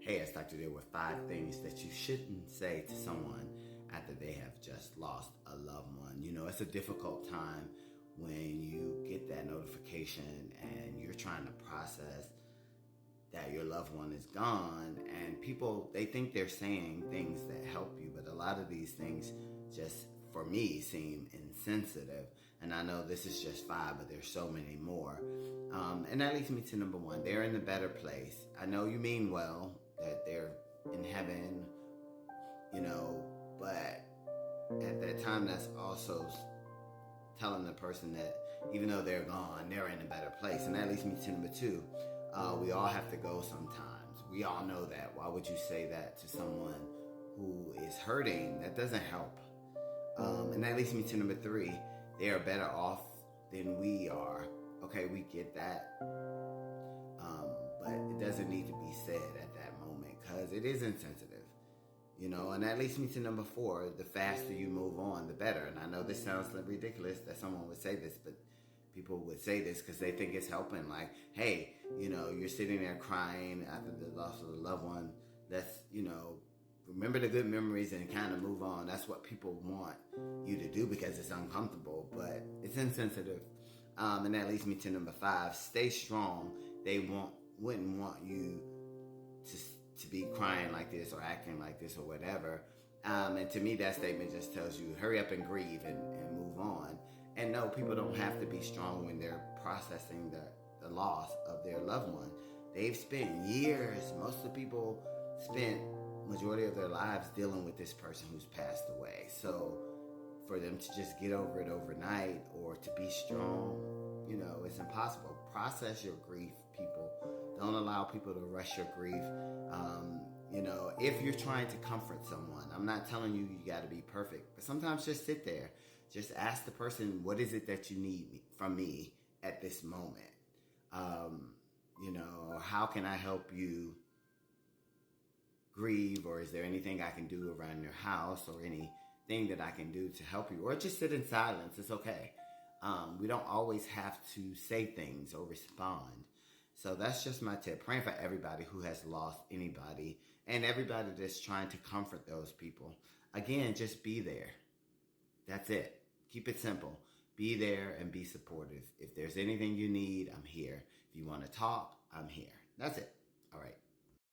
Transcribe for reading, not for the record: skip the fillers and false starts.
Hey, it's Dr. Deal with 5 things that you shouldn't say to someone after they have just lost a loved one. You know, it's a difficult time when you get that notification and you're trying to process that your loved one is gone, and people, they think they're saying things that help you, but a lot of these things just, for me, seem insensitive. And I know this is just 5, but there's so many more. And that leads me to number 1. They're in a better place. I know you mean well, that they're in heaven, but at that time, that's also telling the person that even though they're gone, they're in a better place. And that leads me to number 2. We all have to go sometimes. We all know that. Why would you say that to someone who is hurting? That doesn't help. And that leads me to number 3. They are better off than we are. Okay, we get that. But it doesn't need to be said at that moment because it is insensitive. And that leads me to number 4. The faster you move on, the better. And I know this sounds ridiculous that someone would say this, but people would say this because they think it's helping. Like, hey, you're sitting there crying after the loss of a loved one. Let's, remember the good memories and kind of move on. That's what people want you to do because it's uncomfortable, but it's insensitive. And that leads me to number 5. Stay strong. They wouldn't want you to be crying like this or acting like this or whatever. And to me, that statement just tells you hurry up and grieve and move on. And no, people don't have to be strong when they're processing the loss of their loved one. They've spent years, most of the people spent majority of their lives dealing with this person who's passed away. So for them to just get over it overnight or to be strong, it's impossible. Process your grief, people. Don't allow people to rush your grief. If you're trying to comfort someone, I'm not telling you got to be perfect, but sometimes just sit there. Just ask the person, what is it that you need from me at this moment? How can I help you grieve, or is there anything I can do around your house or anything that I can do to help you? Or just sit in silence. It's okay. We don't always have to say things or respond. So that's just my tip. Praying for everybody who has lost anybody and everybody that's trying to comfort those people. Again, just be there. That's it. Keep it simple. Be there and be supportive. If there's anything you need, I'm here. If you want to talk, I'm here. That's it. All right.